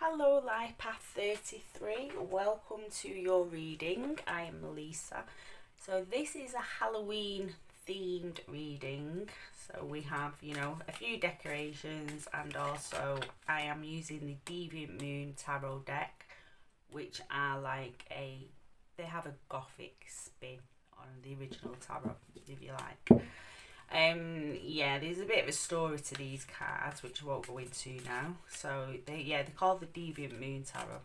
Hello, Life Path 33. Welcome to your reading. I am Lisa. So, this is a Halloween themed reading. So, we have, a few decorations, and also I am using the Deviant Moon Tarot deck, which are they have a gothic spin on the original tarot, if you like. There's a bit of a story to these cards, which I won't go into now. So they're called the Deviant Moon Tarot.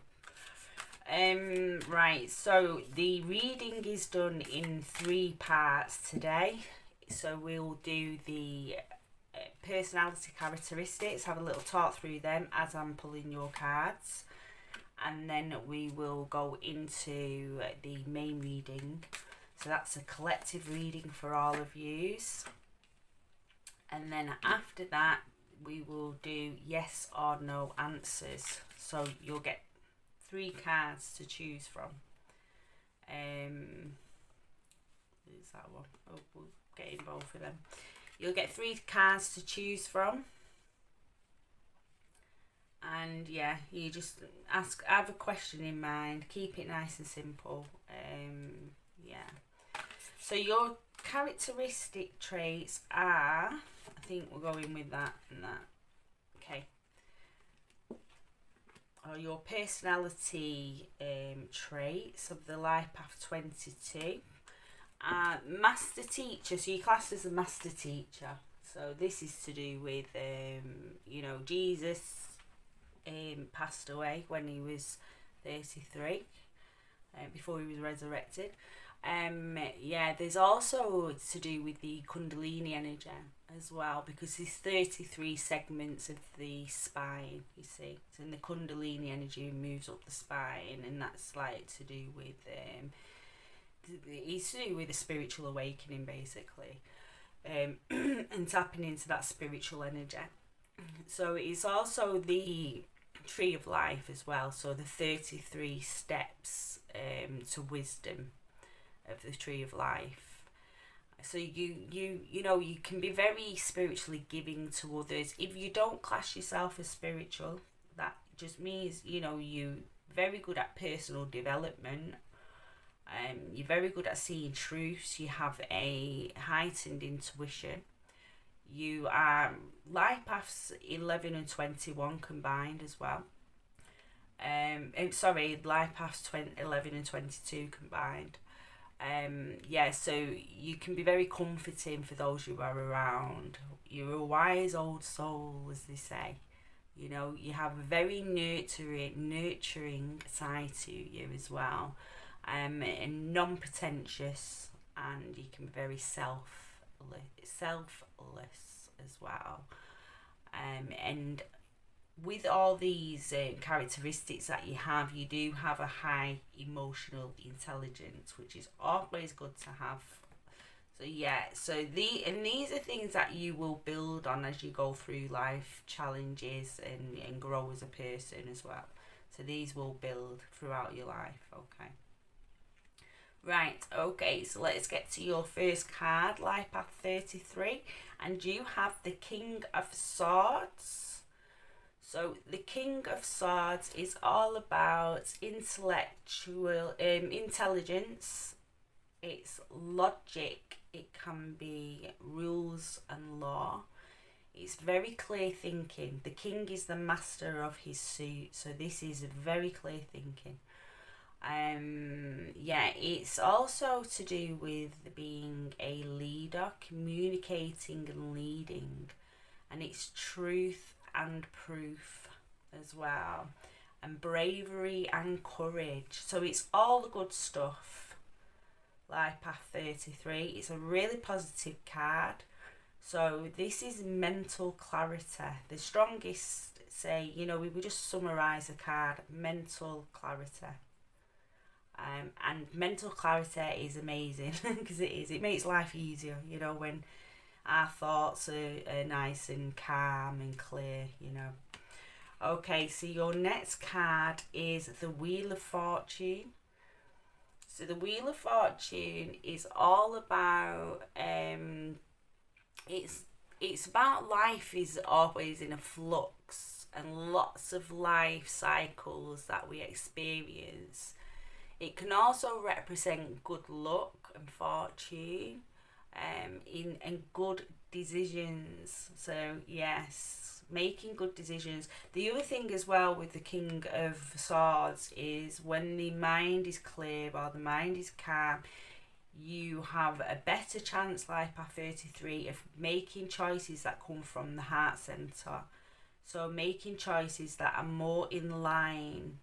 Right. So the reading is done in 3 parts today. So we'll do the personality characteristics, have a little talk through them as I'm pulling your cards, and then we will go into the main reading. So that's a collective reading for all of yous. And then after that, we will do yes or no answers. So you'll get 3 cards to choose from. There's that one. Oh, we'll get in both of them. You'll get 3 cards to choose from. And you just have a question in mind. Keep it nice and simple. So your characteristic traits are, I think we're going with that and that. Okay. Your personality traits of the Life Path 22. Master teacher. So you're classed as a master teacher. So this is to do with, Jesus passed away when he was 33, before he was resurrected. There's also to do with the Kundalini energy as well, because there's 33 segments of the spine, you see. So in the Kundalini energy moves up the spine, and that's to do with it's to do with a spiritual awakening, basically, and tapping into that spiritual energy. So it's also the tree of life as well, so the 33 steps to wisdom of the tree of life. So you can be very spiritually giving to others. If you don't class yourself as spiritual, that just means you're very good at personal development. You're very good at seeing truths. You have a heightened intuition. You are life paths 11 and 21 combined as well. Life paths 11 and 22 combined. So you can be very comforting for those who are around. You're a wise old soul, as they say. You have a very nurturing side to you as well, and non-pretentious, and you can be very selfless as well. And with all these characteristics that you do have a high emotional intelligence, which is always good to have. So these are things that you will build on as you go through life challenges and grow as a person as well. So these will build throughout your life. Okay. Right, okay, so let's get to your first card, Life Path 33, and you have the King of Swords. So the King of Swords is all about intellectual intelligence. It's logic. It can be rules and law. It's very clear thinking. The king is the master of his suit, so this is very clear thinking. It's also to do with being a leader, communicating and leading, and it's truth and proof as well, and bravery and courage. So it's all the good stuff. Life Path 33. It's a really positive card. So this is mental clarity. The strongest say, we would just summarise the card: mental clarity. And mental clarity is amazing because it makes life easier, when our thoughts are nice and calm and clear, Okay, so your next card is the Wheel of Fortune. So the Wheel of Fortune is all about, it's about life is always in a flux. and lots of life cycles that we experience. It can also represent good luck and fortune, in good decisions. So yes, making good decisions. The other thing as well with the King of Swords is when the mind is clear or the mind is calm, you have a better chance, like by 33, of making choices that come from the heart center. So making choices that are more in alignment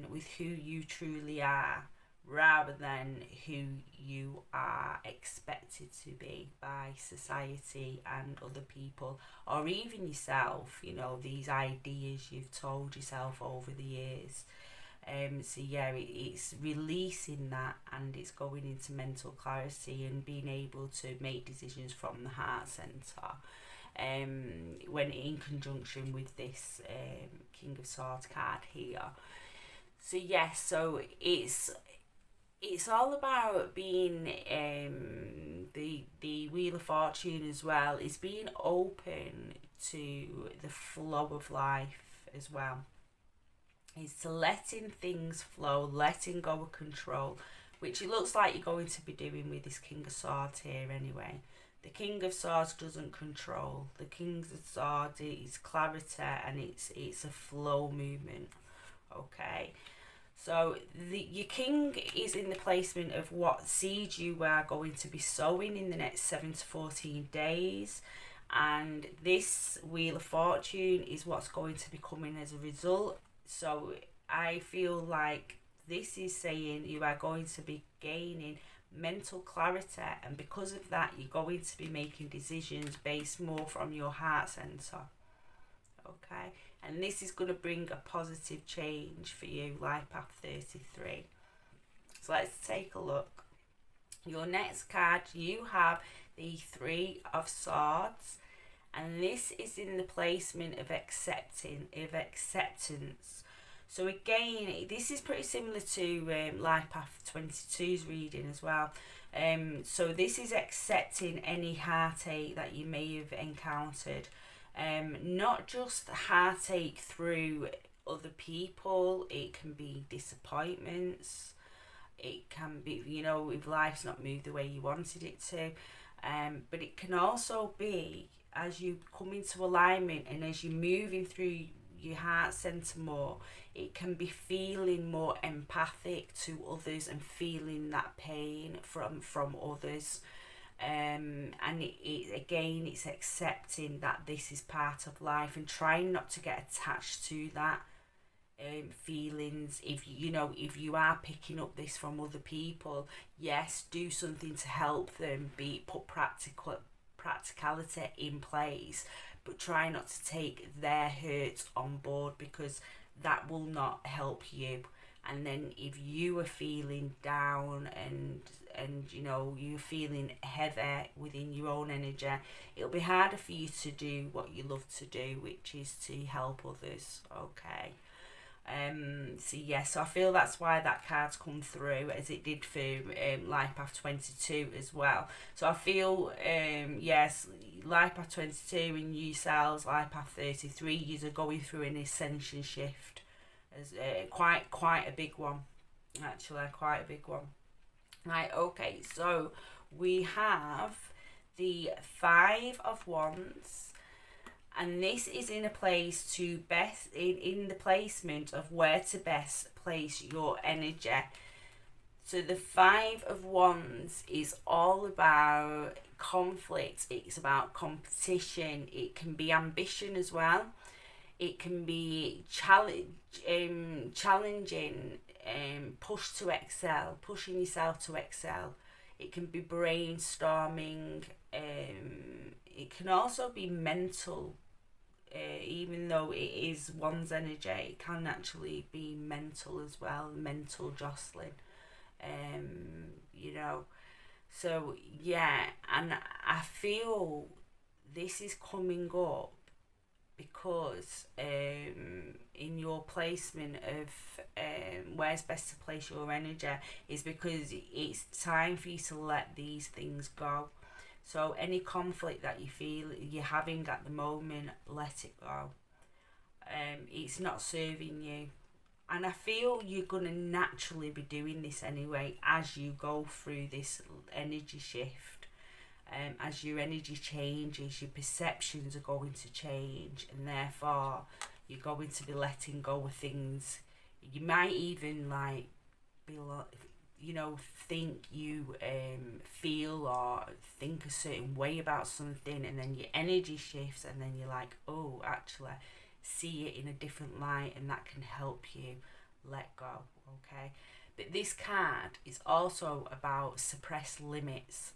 with who you truly are, rather than who you are expected to be by society and other people, or even yourself, these ideas you've told yourself over the years. So yeah, it's releasing that, and it's going into mental clarity and being able to make decisions from the heart center. When in conjunction with this King of Swords card here. So yes, so it's all about being the Wheel of Fortune as well. Is being open to the flow of life as well. Is to letting things flow, letting go of control, which it looks like you're going to be doing with this King of Swords here anyway. The King of Swords doesn't control. The King of Swords is clarity, and it's a flow movement. Okay. So your king is in the placement of what seeds you are going to be sowing in the next 7 to 14 days. And this Wheel of Fortune is what's going to be coming as a result. So I feel like this is saying you are going to be gaining mental clarity, and because of that you're going to be making decisions based more from your heart center. Okay, and this is going to bring a positive change for you, life path 33. So let's take a look. Your next card, you have the Three of Swords, and this is in the placement of acceptance. So again, this is pretty similar to Life Path 22's reading as well. So this is accepting any heartache that you may have encountered. Not just heartache through other people, it can be disappointments. It can be, if life's not moved the way you wanted it to. But it can also be as you come into alignment and as you're moving through your heart center more, it can be feeling more empathic to others and feeling that pain from others. And it's accepting that this is part of life and trying not to get attached to that feelings. If you are picking up this from other people, yes, do something to help them, put practicality in place, but try not to take their hurts on board, because that will not help you. And then if you are feeling down and you're feeling heavy within your own energy, it'll be harder for you to do what you love to do, which is to help others. Okay. So I feel that's why that card's come through as it did for Life Path 22 as well. So I feel yes, Life Path 22 and you selves Life Path 33, you are going through an ascension shift, as quite a big one, actually, quite a big one. Right, okay, so we have the Five of Wands, and this is in a place to best in the placement of where to best place your energy. So the Five of Wands is all about conflict, it's about competition, it can be ambition as well, it can be challenging, pushing yourself to excel. It can be brainstorming. It can also be mental. Even though it is one's energy, it can actually be mental as well, mental jostling. So yeah, and I feel this is coming up because in your placement of where's best to place your energy is because it's time for you to let these things go. So any conflict that you feel you're having at the moment, let it go. It's not serving you. And I feel you're going to naturally be doing this anyway as you go through this energy shift. As your energy changes, your perceptions are going to change, and therefore you're going to be letting go of things. You might even like be like, think you feel or think a certain way about something, and then your energy shifts, and then you're like, oh, actually see it in a different light, and that can help you let go. Okay, but this card is also about suppressed limits.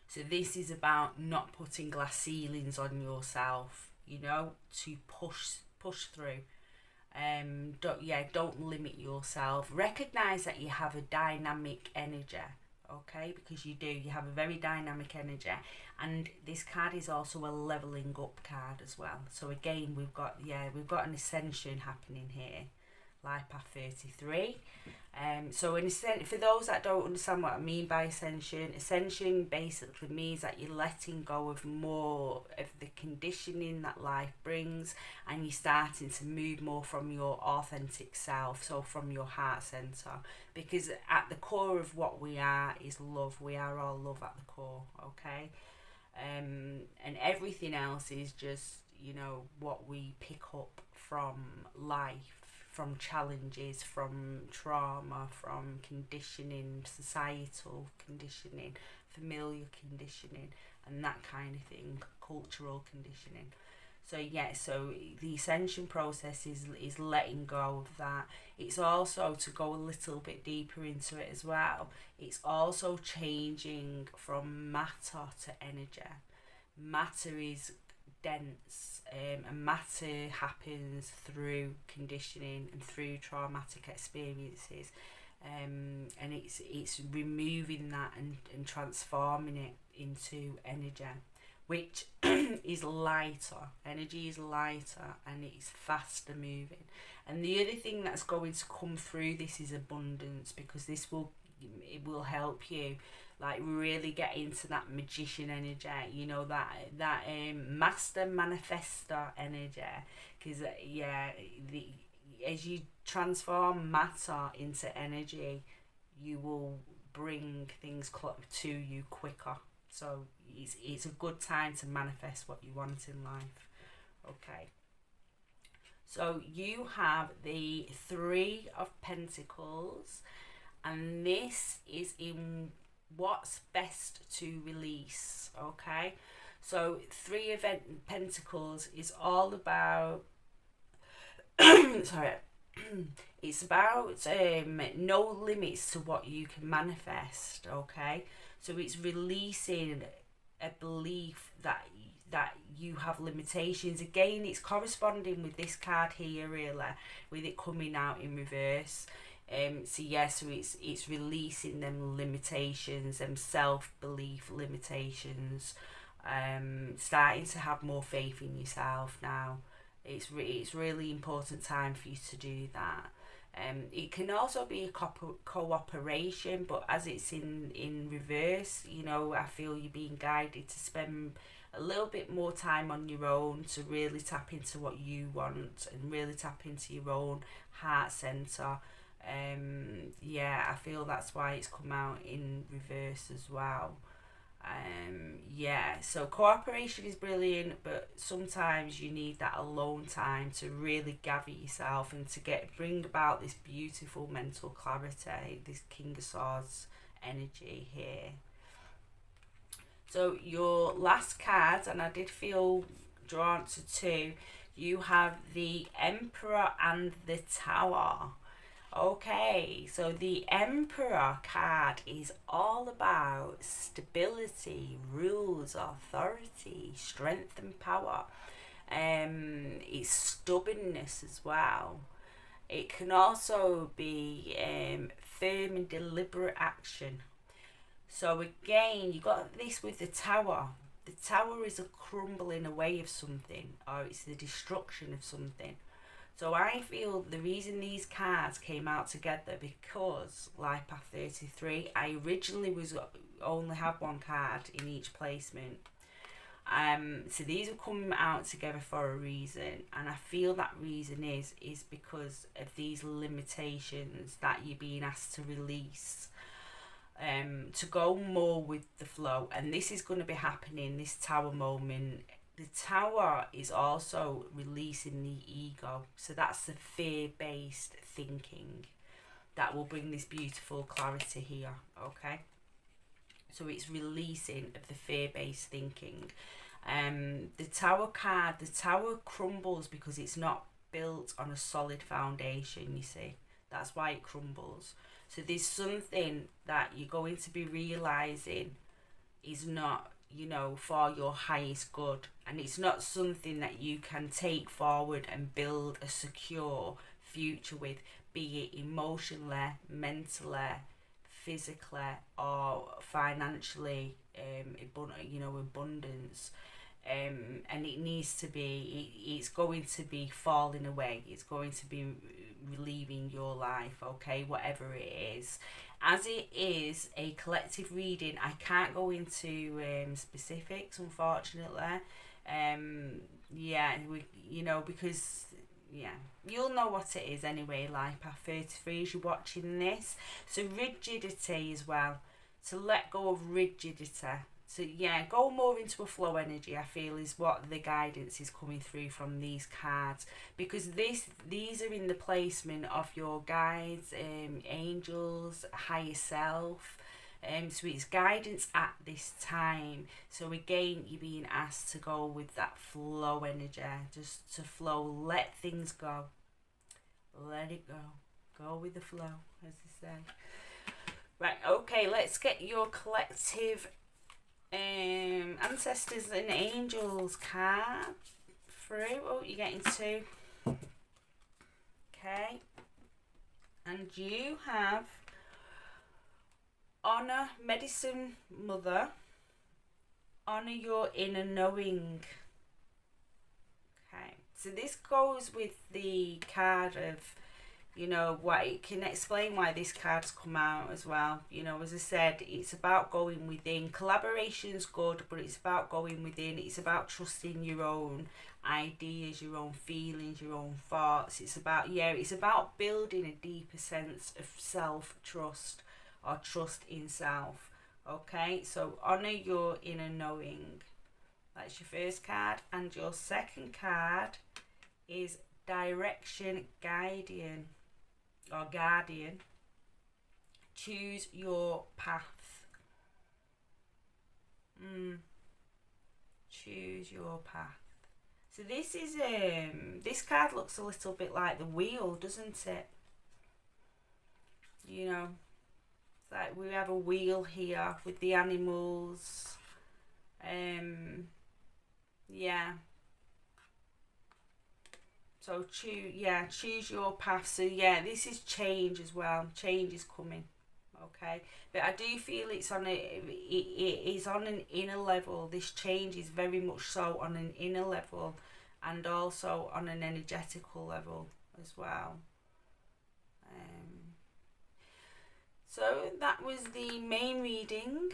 So this is about not putting glass ceilings on yourself, to push through. Don't limit yourself. Recognize that you have a dynamic energy, okay? Because you do. You have a very dynamic energy, and this card is also a leveling up card as well. So again, we've got an ascension happening here, life path 33. So for those that don't understand what I mean by ascension basically means that you're letting go of more of the conditioning that life brings, and you're starting to move more from your authentic self, so from your heart center, because at the core of what we are is love. We are all love at the core, okay? And everything else is just, what we pick up from life, from challenges, from trauma, from conditioning, societal conditioning, familiar conditioning, and that kind of thing, cultural conditioning. So the ascension process is letting go of that. It's also, to go a little bit deeper into it as well, it's also changing from matter to energy. Matter is dense, and matter happens through conditioning and through traumatic experiences, and it's removing that and transforming it into energy, which is lighter. Energy is lighter and it's faster moving. And the other thing that's going to come through this is abundance, because it will help you like really get into that magician energy, that master manifestor energy, because as you transform matter into energy, you will bring things to you quicker. So it's a good time to manifest what you want in life. Okay, so you have the 3 of Pentacles, and this is in what's best to release. Okay, so 3 of Pentacles is all about sorry, it's about no limits to what you can manifest. Okay, so it's releasing a belief that you have limitations. Again, it's corresponding with this card here, really, with it coming out in reverse. So it's releasing them limitations, them self-belief limitations, starting to have more faith in yourself now. It's really important time for you to do that. It can also be a cooperation, but as it's in reverse, I feel you're being guided to spend a little bit more time on your own to really tap into what you want and really tap into your own heart center. I feel that's why it's come out in reverse as well. So cooperation is brilliant, but sometimes you need that alone time to really gather yourself and to bring about this beautiful mental clarity, this King of Swords energy here. So your last card, and I did feel drawn to 2, you have the Emperor and the Tower. Okay, so the Emperor card is all about stability, rules, authority, strength and power. It's stubbornness as well. It can also be firm and deliberate action. So again, you got this with the Tower. The Tower is a crumbling away of something, or it's the destruction of something. So I feel the reason these cards came out together, because Life Path 33, I originally only had 1 card in each placement. So these are coming out together for a reason, and I feel that reason is because of these limitations that you're being asked to release, to go more with the flow. And this is going to be happening, this tower moment. The tower is also releasing the ego, so that's the fear-based thinking that will bring this beautiful clarity here. Okay, so it's releasing of the fear-based thinking. The tower card, the tower crumbles because it's not built on a solid foundation, you see. That's why it crumbles. So there's something that you're going to be realizing is not, you know, for your highest good, and it's not something that you can take forward and build a secure future with, be it emotionally, mentally, physically, or financially, abundance. And it needs to be, it's going to be falling away, it's going to be relieving your life, okay, whatever it is. As it is a collective reading, I can't go into specifics, unfortunately. Because you'll know what it is anyway, Life Path 33, as you're watching this. So rigidity as well, to let go of rigidity. So go more into a flow energy, I feel, is what the guidance is coming through from these cards, because these are in the placement of your guides, angels, higher self. So it's guidance at this time. So again, you're being asked to go with that flow energy, just to flow, let things go, let it go with the flow, as they say. Right, okay, let's get your collective ancestors and angels card through. Oh, you're getting two. Okay, and you have honor, medicine mother, honor your inner knowing. Okay, so this goes with the card of, what it can explain why this card's come out as well. As I said, it's about going within. Collaboration's good, but it's about going within. It's about trusting your own ideas, your own feelings, your own thoughts. It's about building a deeper sense of self-trust, or trust in self. Okay, so honor your inner knowing. That's your first card. And your second card is direction guardian, or guardian. Choose your path. Choose your path. So this is this card looks a little bit like the wheel, doesn't it? It's like we have a wheel here with the animals. So choose your path. So this is change as well. Change is coming. Okay, but I do feel it is on an inner level. This change is very much so on an inner level, and also on an energetical level as well. So that was the main reading,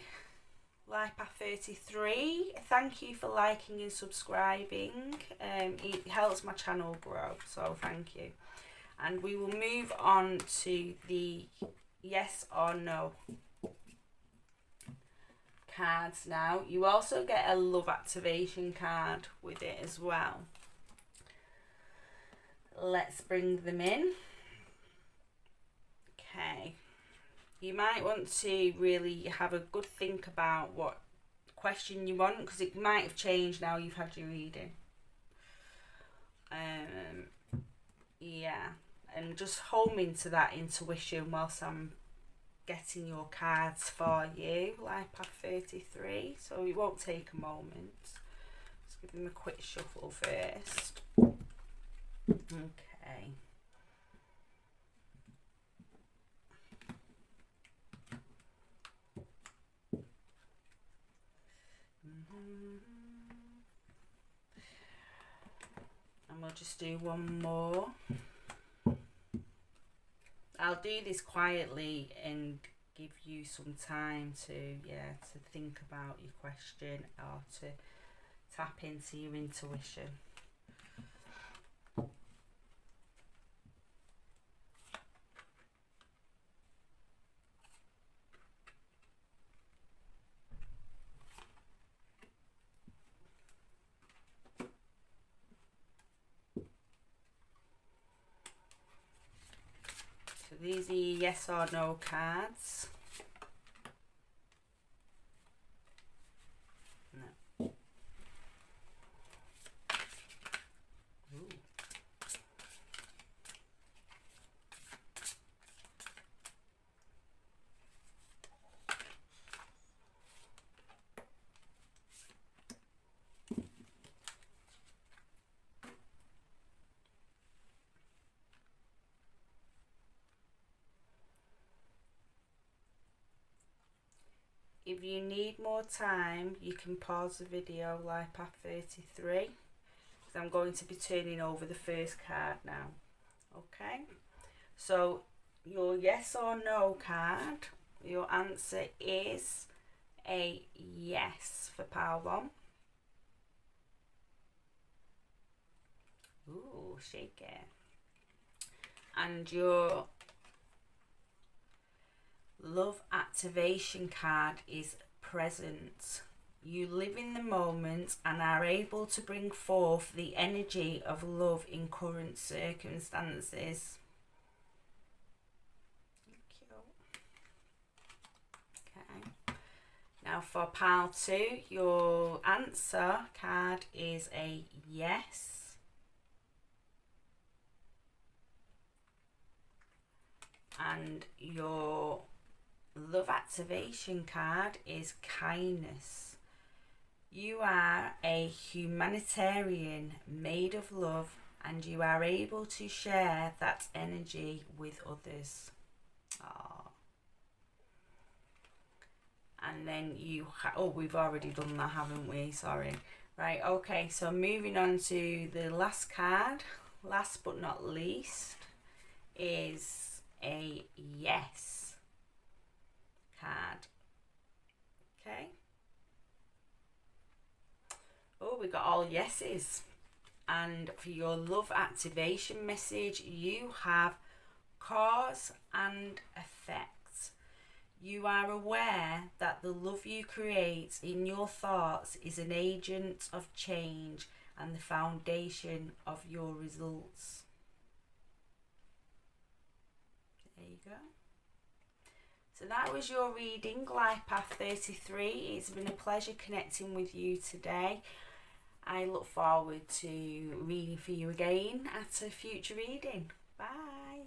Life Path 33. Thank you for liking and subscribing. It helps my channel grow, so thank you. And we will move on to the yes or no cards now. You also get a love activation card with it as well. Let's bring them in. Okay. You might want to really have a good think about what question you want, because it might have changed now you've had your reading. And just home into that intuition whilst I'm getting your cards for you, Life Path 33. So it won't take a moment. Let's give them a quick shuffle first. Okay. And we'll just do one more. I'll do this quietly and give you some time to think about your question, or to tap into your intuition. So these are your yes or no cards. No. Ooh. If you need more time, you can pause the video like path 33, because I'm going to be turning over the first card now. Okay, so your yes or no card, your answer is a yes for pile 1. Ooh, shake it. And your love activation card is present. You live in the moment and are able to bring forth the energy of love in current circumstances. Okay. Now for pile 2, your answer card is a yes. And your love activation card is kindness. You are a humanitarian made of love, and you are able to share that energy with others. Aww. And then we've already done that, haven't we? Sorry. Right, okay, so moving on to the last card, last but not least, is a yes card. Okay. Oh, we got all yeses. And for your love activation message, you have cause and effect. You are aware that the love you create in your thoughts is an agent of change and the foundation of your results. There you go. So that was your reading, Life Path 33. It's been a pleasure connecting with you today. I look forward to reading for you again at a future reading. Bye.